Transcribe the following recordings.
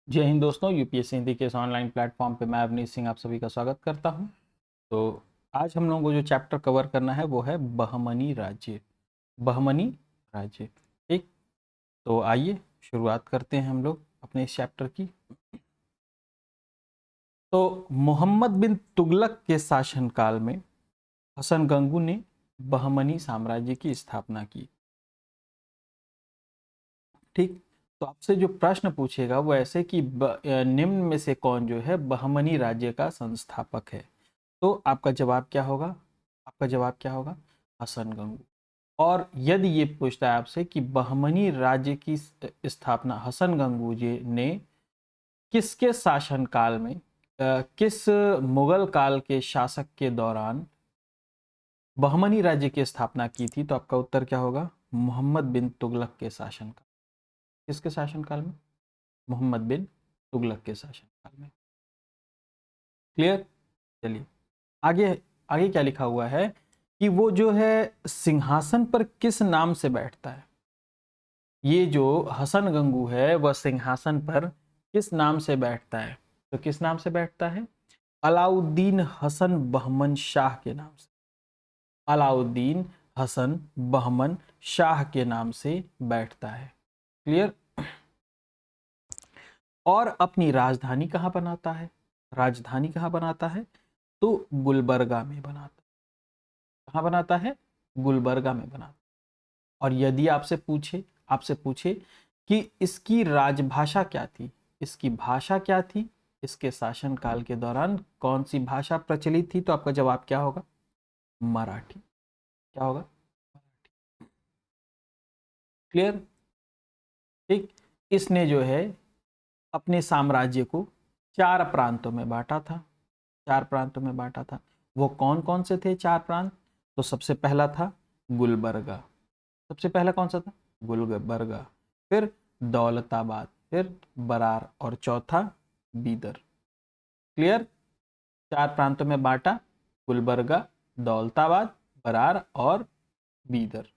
जय हिंद दोस्तों, यूपीएससी हिंदी के इस ऑनलाइन प्लेटफॉर्म पे मैं अवनीश सिंह आप सभी का स्वागत करता हूं। तो आज हम लोगों को जो चैप्टर कवर करना है वो है बहमनी राज्य। बहमनी राज्य, ठीक। तो आइए शुरुआत करते हैं हम लोग अपने इस चैप्टर की। तो मोहम्मद बिन तुगलक के शासनकाल में हसन गंगू ने बहमनी साम्राज्य की स्थापना की, ठीक। तो आपसे जो प्रश्न पूछेगा वो ऐसे कि निम्न में से कौन जो है बहमनी राज्य का संस्थापक है। तो आपका जवाब क्या होगा? आपका जवाब क्या होगा? हसन गंगू। और यदि ये पूछता है आपसे कि बहमनी राज्य की स्थापना हसन गंगू जी ने किसके शासनकाल में, किस मुगल काल के शासक के दौरान बहमनी राज्य की स्थापना की थी, तो आपका उत्तर क्या होगा? मोहम्मद बिन तुगलक के शासनकाल। किसके शासनकाल में? मोहम्मद बिन तुगलक के शासनकाल में। क्लियर? चलिए आगे। आगे क्या लिखा हुआ है कि वो जो है सिंहासन पर किस नाम से बैठता है। ये जो हसन गंगू है वह सिंहासन पर किस नाम से बैठता है? तो किस नाम से बैठता है? अलाउद्दीन हसन बहमन शाह के नाम से। अलाउद्दीन हसन बहमन शाह के नाम से बैठता है। क्लियर? और अपनी राजधानी कहाँ बनाता है? राजधानी कहाँ बनाता है? तो गुलबर्गा में बनाता है। कहाँ बनाता है? गुलबर्गा में बनाता है। और यदि आपसे पूछे कि इसकी राजभाषा क्या थी, इसकी भाषा क्या थी, इसके शासनकाल के दौरान कौन सी भाषा प्रचलित थी, तो आपका जवाब क्या होगा? मराठी। क्या होगा? क्लियर? ठीक। इसने जो है अपने साम्राज्य को चार प्रांतों में बांटा था। चार प्रांतों में बांटा था। वो कौन कौन से थे चार प्रांत? तो सबसे पहला था गुलबर्गा। सबसे पहला कौन सा था? गुलबर्गा। फिर दौलताबाद, फिर बरार और चौथा बीदर। क्लियर? चार प्रांतों में बांटा, गुलबर्गा, दौलताबाद, बरार और बीदर।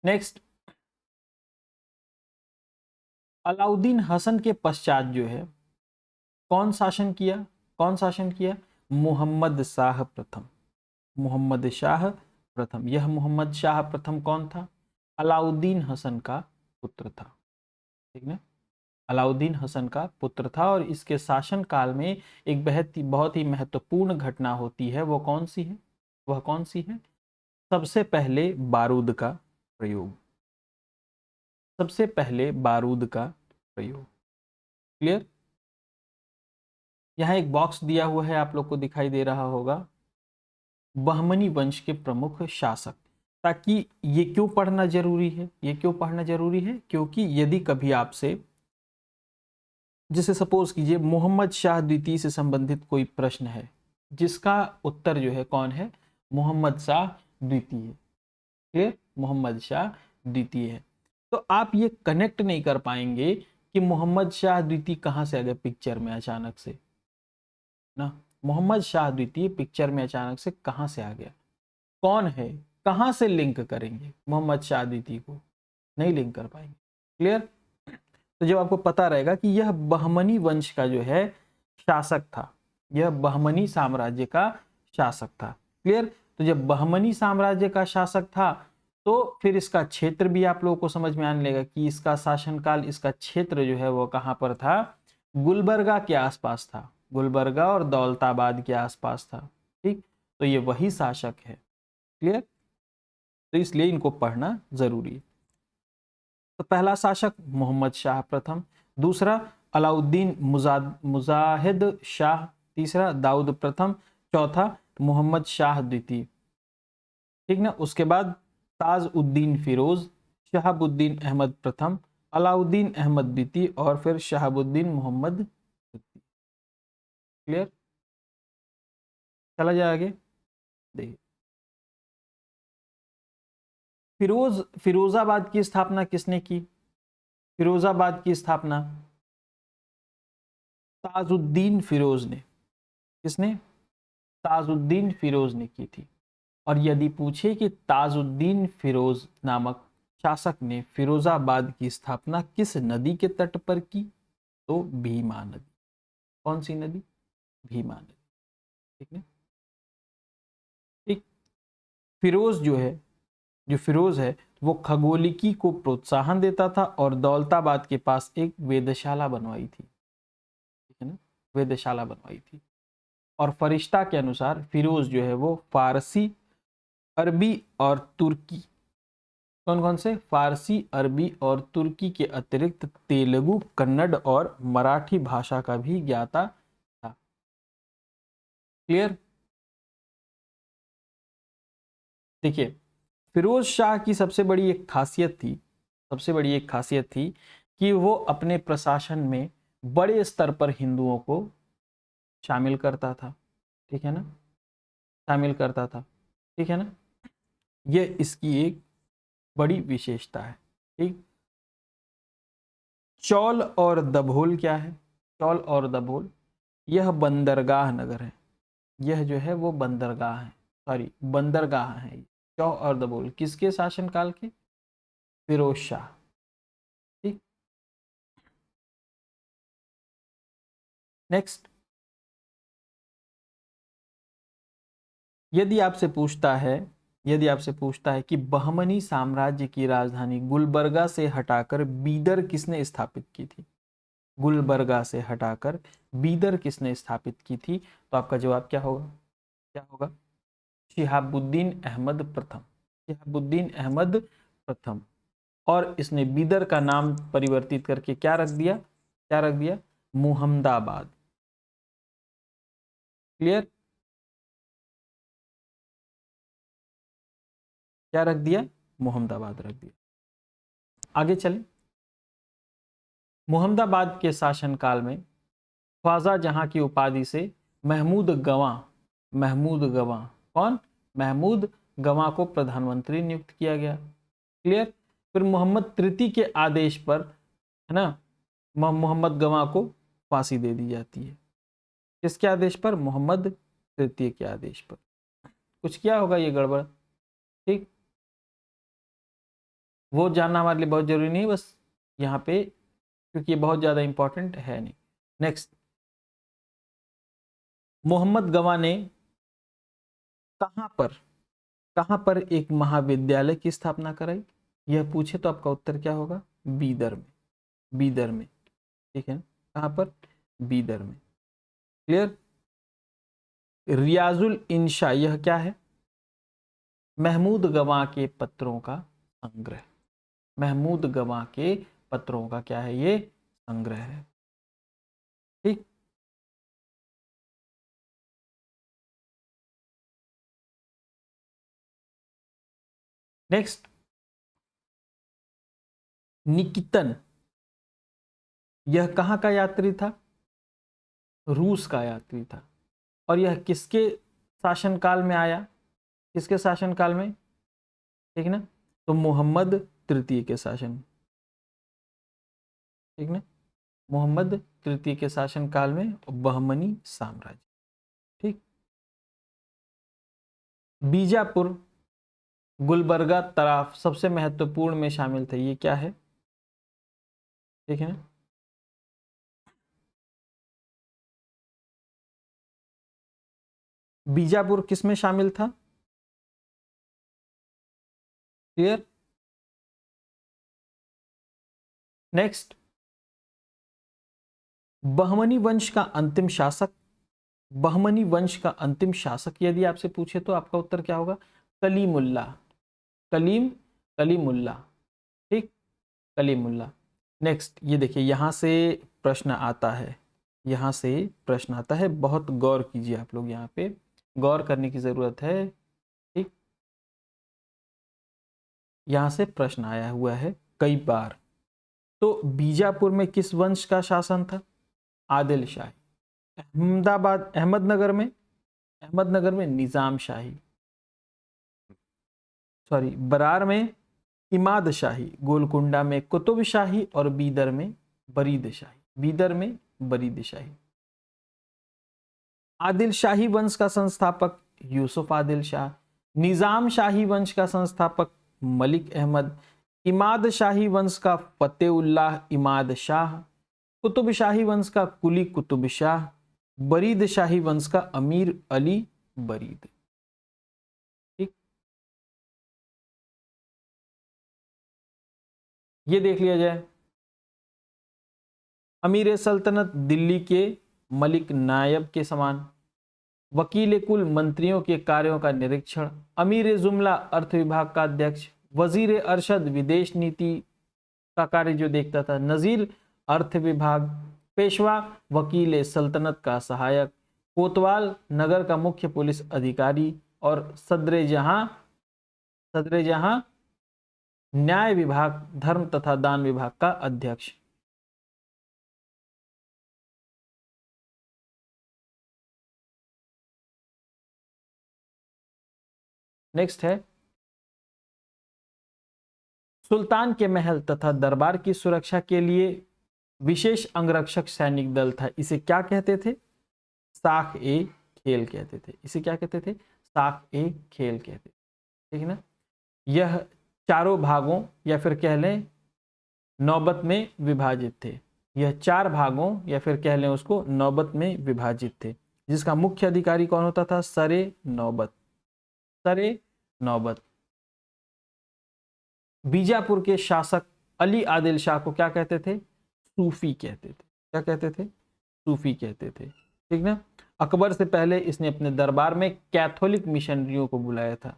नेक्स्ट, अलाउद्दीन हसन के पश्चात जो है कौन शासन किया? कौन शासन किया? मोहम्मद शाह प्रथम। मोहम्मद शाह प्रथम। यह मोहम्मद शाह प्रथम कौन था? अलाउद्दीन हसन का पुत्र था। ठीक है, अलाउद्दीन हसन का पुत्र था। और इसके शासन काल में एक बहुत ही महत्वपूर्ण घटना होती है। वो कौन सी है? वह कौन सी है? सबसे पहले बारूद का प्रयोग। सबसे पहले बारूद का प्रयोग। क्लियर? यहाँ एक बॉक्स दिया हुआ है, आप लोग को दिखाई दे रहा होगा, बहमनी वंश के प्रमुख शासक। ताकि ये क्यों पढ़ना जरूरी है? ये क्यों पढ़ना जरूरी है? क्योंकि यदि कभी आपसे, जैसे सपोज कीजिए मोहम्मद शाह द्वितीय से संबंधित कोई प्रश्न है जिसका उत्तर जो है कौन है? मोहम्मद शाह द्वितीय। क्लियर? मोहम्मद शाह द्वितीय है। तो आप ये कनेक्ट नहीं कर पाएंगे कि मोहम्मद शाह द्वितीय कहां से आ गए पिक्चर में अचानक से ना। मोहम्मद शाह द्वितीय पिक्चर में अचानक से कहां से आ गया? कौन है? कहां से लिंक करेंगे मोहम्मद शाह द्वितीय को? नहीं लिंक कर पाएंगे। क्लियर? तो जब आपको पता रहेगा कि यह बहमनी वंश का जो है शासक था, यह बहमनी साम्राज्य का शासक था। क्लियर? तो जब बहमनी साम्राज्य का शासक था तो फिर इसका क्षेत्र भी आप लोगों को समझ में आने लगेगा कि इसका शासनकाल, इसका क्षेत्र जो है वो कहां पर था? गुलबर्गा के आसपास था। गुलबर्गा और दौलताबाद के आसपास था। ठीक, तो ये वही शासक है। क्लियर? तो इसलिए इनको पढ़ना जरूरी है। तो पहला शासक मोहम्मद शाह प्रथम, दूसरा अलाउद्दीन मुजाहिद शाह, तीसरा दाऊद प्रथम, चौथा मोहम्मद शाह द्वितीय। ठीक ना? उसके बाद ताज उद्दीन फिरोज, शहाबुद्दीन अहमद प्रथम, अलाउद्दीन अहमद द्वितीय और फिर शहाबुद्दीन मोहम्मद द्वितीय। क्लियर? चला जाए आगे। देखिए, फिरोजाबाद की स्थापना किसने की? फिरोजाबाद की स्थापना ताजुद्दीन फिरोज ने। किसने? ताजुद्दीन फिरोज ने की थी। और यदि पूछे कि ताजुद्दीन फिरोज नामक शासक ने फिरोजाबाद की स्थापना किस नदी के तट पर की, तो भीमा नदी। कौन सी नदी? भीमा नदी। ठीक है। ठीक। फिरोज जो फिरोज है वो खगोलिकी को प्रोत्साहन देता था और दौलताबाद के पास एक वेधशाला बनवाई थी। ठीक है ना, वेधशाला बनवाई थी। और फरिश्ता के अनुसार फिरोज जो है वो फारसी, अरबी और तुर्की, कौन कौन से? फारसी, अरबी और तुर्की के अतिरिक्त तेलुगु, कन्नड़ और मराठी भाषा का भी ज्ञाता था। क्लियर? देखिए, फिरोज शाह की सबसे बड़ी एक खासियत थी, सबसे बड़ी एक खासियत थी कि वो अपने प्रशासन में बड़े स्तर पर हिंदुओं को शामिल करता था। ठीक है ना, शामिल करता था। ठीक है ना, ये इसकी एक बड़ी विशेषता है। ठीक। चौल और दभोल क्या है? चौल और दभोल यह बंदरगाह नगर है। यह जो है वो बंदरगाह है, सॉरी बंदरगाह है। चौ और दभोल किसके शासनकाल के? फिरोज शाह। ठीक। नेक्स्ट, यदि आपसे पूछता है, यदि आपसे पूछता है कि बहमनी साम्राज्य की राजधानी गुलबर्गा से हटाकर बीदर किसने स्थापित की थी? गुलबर्गा से हटाकर बीदर किसने स्थापित की थी? तो आपका जवाब क्या होगा? क्या होगा? शिहाबुद्दीन अहमद प्रथम। शिहाबुद्दीन अहमद प्रथम। और इसने बीदर का नाम परिवर्तित करके क्या रख दिया? क्या रख दिया? मुहम्मदाबाद। क्लियर? क्या रख दिया? मुहम्मदाबाद रख दिया। आगे चले। मुहम्मदाबाद के शासनकाल में ख्वाजा जहां की उपाधि से महमूद गवां, महमूद गवां, कौन? महमूद गवां को प्रधानमंत्री नियुक्त किया गया। क्लियर? फिर मोहम्मद तृतीय के आदेश पर, है ना, मोहम्मद गवां को फांसी दे दी जाती है। किसके आदेश पर? मोहम्मद तृतीय के आदेश पर। कुछ किया होगा ये गड़बड़। ठीक, वो जानना हमारे लिए बहुत जरूरी नहीं, बस यहाँ पे, क्योंकि ये बहुत ज्यादा इंपॉर्टेंट है नहीं। नेक्स्ट, मोहम्मद गवां ने कहां पर, कहां पर एक महाविद्यालय की स्थापना कराई? यह पूछे तो आपका उत्तर क्या होगा? बीदर में। बीदर में। ठीक है, कहां पर? बीदर में। क्लियर? रियाजुल इंशा यह क्या है? महमूद गवां के पत्रों का संग्रह। महमूद गवां के पत्रों का क्या है? ये संग्रह है। ठीक। नेक्स्ट, निकितन यह कहां का यात्री था? रूस का यात्री था। और यह किसके शासनकाल में आया? किसके शासनकाल में? ठीक ना, तो मोहम्मद तृतीय के शासन। ठीक ना, मोहम्मद तृतीय के शासनकाल में बहमनी साम्राज्य। ठीक। बीजापुर, गुलबर्गा, तराफ सबसे महत्वपूर्ण में शामिल थे। ये क्या है? ठीक है ना, बीजापुर किस में शामिल था? क्लियर? नेक्स्ट, बहमनी वंश का अंतिम शासक, बहमनी वंश का अंतिम शासक यदि आपसे पूछे तो आपका उत्तर क्या होगा? कलीमुल्ला। कलीम, कलीमुल्ला। ठीक, कलीमुल्ला। नेक्स्ट, ये देखिए यहां से प्रश्न आता है, यहां से प्रश्न आता है, बहुत गौर कीजिए आप लोग, यहाँ पे गौर करने की जरूरत है। ठीक, यहां से प्रश्न आया हुआ है कई बार। तो बीजापुर में किस वंश का शासन था? आदिल शाही। अहमदाबाद, अहमदनगर में, अहमदनगर में निजाम शाही, सॉरी बरार में इमाद शाही, गोलकुंडा में कुतुब शाही और बीदर में बरीद शाही। बीदर में बरीद शाही। आदिल शाही वंश का संस्थापक यूसुफ आदिल शाह। निजाम शाही वंश का संस्थापक मलिक अहमद। इमाद शाही वंश का फतेउल्लाह इमाद शाह। कुतुब शाही वंश का कुली कुतुब शाह, बरीद शाही वंश का अमीर अली बरीद। ठीक, ये देख लिया जाए। अमीर सल्तनत दिल्ली के मलिक नायब के समान, वकील कुल मंत्रियों के कार्यों का निरीक्षण, अमीर जुमला अर्थ विभाग का अध्यक्ष, वजीर अरशद विदेश नीति का कार्य जो देखता था, नजीर अर्थ विभाग, पेशवा वकील सल्तनत का सहायक, कोतवाल नगर का मुख्य पुलिस अधिकारी और सदरे जहां न्याय विभाग धर्म तथा दान विभाग का अध्यक्ष। नेक्स्ट है सुल्तान के महल तथा दरबार की सुरक्षा के लिए विशेष अंगरक्षक सैनिक दल था, इसे क्या कहते थे? साख ए खेल कहते थे। इसे क्या कहते थे? साख ए खेल कहते थे। ठीक है ना। यह चारों भागों या फिर कह लें नौबत में विभाजित थे। यह 4 भागों या फिर कह लें उसको नौबत में विभाजित थे, जिसका मुख्य अधिकारी कौन होता था? सरे नौबत। सरे नौबत। बीजापुर के शासक अली आदिल शाह को क्या कहते थे? सूफी कहते थे। क्या कहते थे? सूफी कहते थे। ठीक ना। अकबर से पहले इसने अपने दरबार में कैथोलिक मिशनरियों को बुलाया था।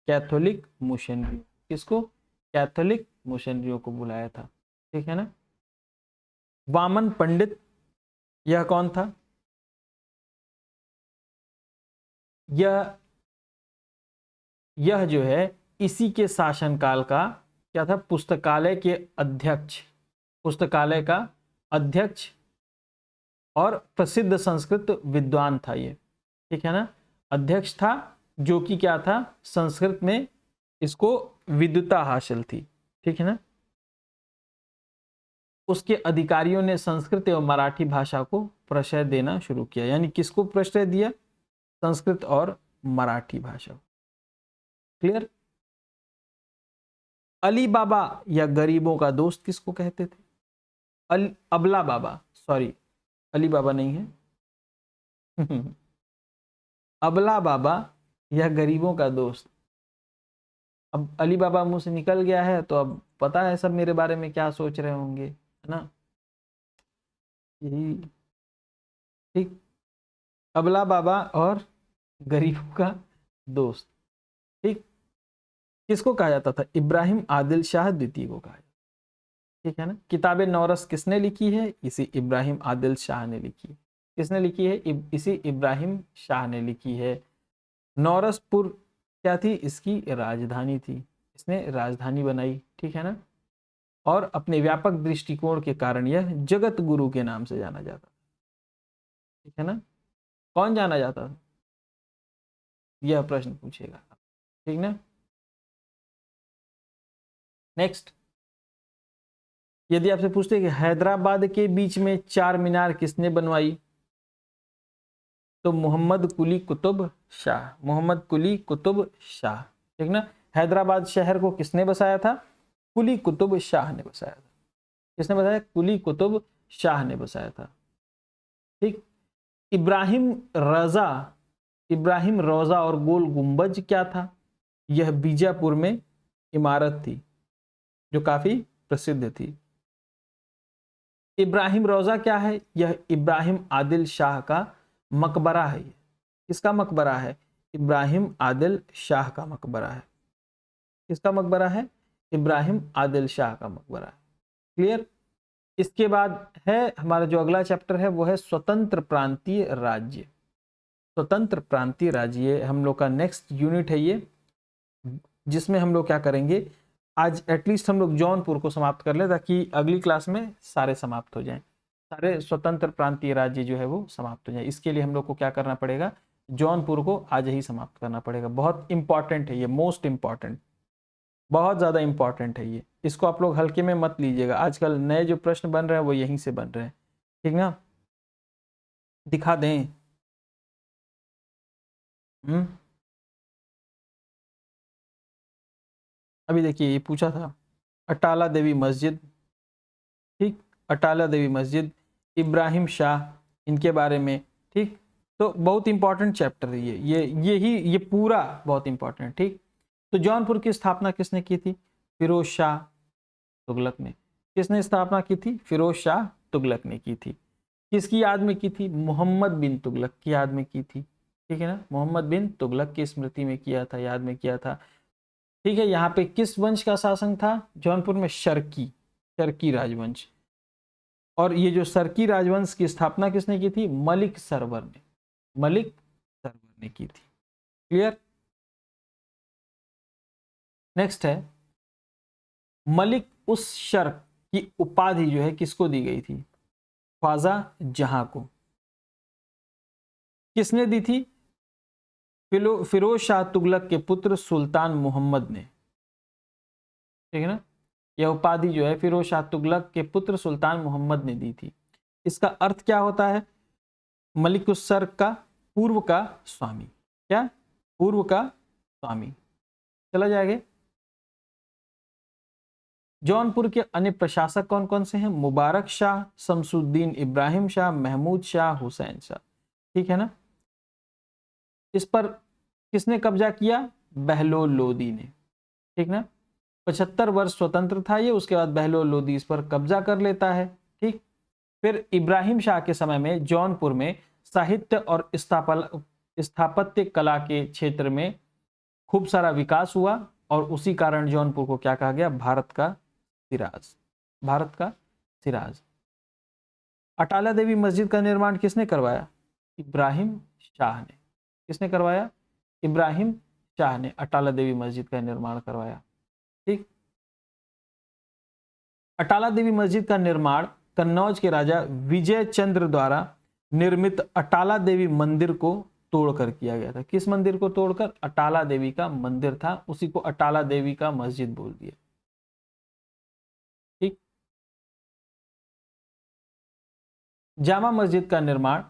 कैथोलिक मिशनरी, किसको? कैथोलिक मिशनरियों को बुलाया था। ठीक है ना। वामन पंडित, यह कौन था? यह जो है इसी के शासनकाल का क्या था? पुस्तकालय के अध्यक्ष, पुस्तकालय का अध्यक्ष और प्रसिद्ध संस्कृत विद्वान था ये। ठीक है ना। अध्यक्ष था जो कि क्या था? संस्कृत में इसको विद्वता हासिल थी। ठीक है ना। उसके अधिकारियों ने संस्कृत एवं मराठी भाषा को प्रश्रय देना शुरू किया। यानी किसको प्रश्रय दिया? संस्कृत और मराठी भाषा। क्लियर। अली बाबा या गरीबों का दोस्त किसको कहते थे? अबला बाबा, सॉरी अली बाबा नहीं है अबला बाबा या गरीबों का दोस्त। अब अली बाबा मुंह से निकल गया है तो अब पता है सब मेरे बारे में क्या सोच रहे होंगे, है ना। यही। ठीक। अबला बाबा और गरीबों का दोस्त। ठीक। किसको कहा जाता था? इब्राहिम आदिल शाह द्वितीय को कहा जाता। ठीक है ना। किताबे नौरस किसने लिखी है? इसी इब्राहिम आदिल शाह ने लिखी है। किसने लिखी है? इसी इब्राहिम शाह ने लिखी है। नौरसपुर क्या थी? इसकी राजधानी थी। इसने राजधानी बनाई। ठीक है ना। और अपने व्यापक दृष्टिकोण के कारण यह जगत गुरु के नाम से जाना जाता। ठीक है ना। कौन जाना जाता था? यह प्रश्न पूछेगा। ठीक ना। नेक्स्ट, यदि आपसे पूछते कि हैदराबाद के बीच में 4 मीनार किसने बनवाई, तो मोहम्मद कुली कुतुब शाह। मोहम्मद कुली कुतुब शाह। ठीक ना। हैदराबाद शहर को किसने बसाया था? कुली कुतुब शाह ने बसाया था। किसने बसाया? कुली कुतुब शाह ने बसाया था। ठीक। इब्राहिम रोजा और गोल गुंबज क्या था? यह बीजापुर में इमारत थी जो काफी प्रसिद्ध थी। इब्राहिम रोजा क्या है? यह इब्राहिम आदिल शाह का मकबरा है। किसका मकबरा है? इब्राहिम आदिल शाह का मकबरा है। किसका मकबरा है? इब्राहिम आदिल शाह का मकबरा है। क्लियर। इसके बाद है हमारा जो अगला चैप्टर है वो है स्वतंत्र प्रांतीय राज्य। स्वतंत्र प्रांतीय राज्य हम लोग का नेक्स्ट यूनिट है ये, जिसमें हम लोग क्या करेंगे, आज एटलीस्ट हम लोग जौनपुर को समाप्त कर ले ताकि अगली क्लास में सारे समाप्त हो जाएं। सारे स्वतंत्र प्रांतीय राज्य जो है वो समाप्त हो जाए। इसके लिए हम लोग को क्या करना पड़ेगा? जौनपुर को आज ही समाप्त करना पड़ेगा। बहुत इंपॉर्टेंट है ये, मोस्ट इंपॉर्टेंट, बहुत ज़्यादा इंपॉर्टेंट है ये। इसको आप लोग हल्के में मत लीजिएगा। आजकल नए जो प्रश्न बन रहे हैं वो यहीं से बन रहे हैं। ठीक ना। दिखा दें। अभी देखिए ये पूछा था अटाला देवी मस्जिद। ठीक। अटाला देवी मस्जिद, इब्राहिम शाह, इनके बारे में। ठीक, तो बहुत इंपॉर्टेंट चैप्टर है ये पूरा बहुत इंपॉर्टेंट। ठीक, तो जौनपुर की स्थापना किसने की थी? फिरोज शाह तुगलक ने। किसने स्थापना की थी? फिरोज शाह तुगलक ने की थी। किसकी याद में की थी? मोहम्मद बिन तुगलक की याद में की थी। ठीक है ना, मोहम्मद बिन तुगलक की स्मृति में किया था, याद में किया था। ठीक है, यहाँ पे किस वंश का शासन था जौनपुर में? शर्की राजवंश। और ये जो शर्की राजवंश की स्थापना किसने की थी? मलिक सरवर ने, मलिक सरवर ने की थी। क्लियर? नेक्स्ट है, मलिक उस शर्क की उपाधि जो है किसको दी गई थी? ख्वाजा जहां को। किसने दी थी? फिरोज शाह तुगलक के पुत्र सुल्तान मोहम्मद ने। ठीक है ना, यह उपाधि जो है फिरोज शाह तुगलक के पुत्र सुल्तान मोहम्मद ने दी थी। इसका अर्थ क्या होता है? मलिक उस शर्क का पूर्व का स्वामी। क्या? पूर्व का स्वामी। चला जाएगा। जौनपुर के अन्य प्रशासक कौन कौन से हैं? मुबारक शाह, शमसुद्दीन इब्राहिम शाह, महमूद शाह, हुसैन शाह। ठीक है ना, इस पर किसने कब्जा किया? बहलोल लोदी ने। ठीक ना, 75 वर्ष स्वतंत्र था ये, उसके बाद बहलोल लोदी इस पर कब्जा कर लेता है। ठीक, फिर इब्राहिम शाह के समय में जौनपुर में साहित्य और स्थापत्य कला के क्षेत्र में खूब सारा विकास हुआ और उसी कारण जौनपुर को क्या कहा गया? भारत का सिराज। भारत का सिराज। अटाला देवी मस्जिद का निर्माण किसने करवाया? इब्राहिम शाह ने। किसने करवाया? इब्राहिम शाह ने अटाला देवी मस्जिद का निर्माण करवाया। ठीक, अटाला देवी मस्जिद का निर्माण कन्नौज के राजा विजय चंद्र द्वारा निर्मित अटाला देवी मंदिर को तोड़कर किया गया था। किस मंदिर को तोड़कर? अटाला देवी का मंदिर था, उसी को अटाला देवी का मस्जिद बोल दिया। ठीक, जामा मस्जिद का निर्माण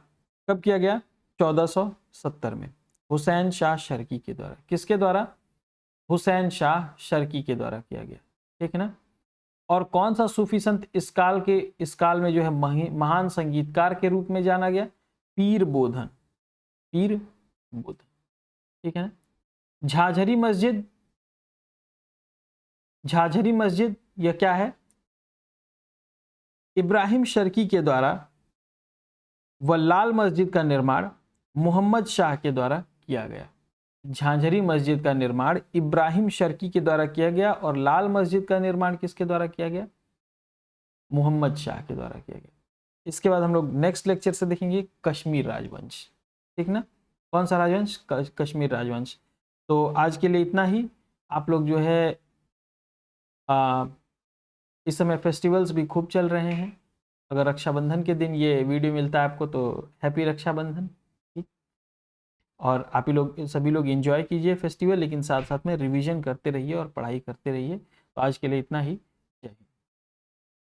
कब किया गया? 1470 में हुसैन शाह शर्की के द्वारा। किसके द्वारा? हुसैन शाह शर्की के द्वारा किया गया। ठीक है ना, और कौन सा सूफी संत इस काल में जो है महान संगीतकार के रूप में जाना गया? पीर बोधन। पीर बोधन। ठीक है ना, झाझरी मस्जिद। झाझरी मस्जिद यह क्या है? इब्राहिम शर्की के द्वारा व लाल मस्जिद का निर्माण मोहम्मद शाह के द्वारा किया गया। झांझरी मस्जिद का निर्माण इब्राहिम शर्की के द्वारा किया गया और लाल मस्जिद का निर्माण किसके द्वारा किया गया? मोहम्मद शाह के द्वारा किया गया। इसके बाद हम लोग नेक्स्ट लेक्चर से देखेंगे कश्मीर राजवंश। ठीक ना, कौन सा राजवंश? कश्मीर राजवंश। तो आज के लिए इतना ही। आप लोग जो है इस समय फेस्टिवल्स भी खूब चल रहे हैं। अगर रक्षाबंधन के दिन ये वीडियो मिलता है आपको तो हैप्पी रक्षाबंधन। ठीक, और आप ही लोग सभी लोग एंजॉय कीजिए फेस्टिवल, लेकिन साथ साथ में रिवीजन करते रहिए और पढ़ाई करते रहिए। तो आज के लिए इतना ही।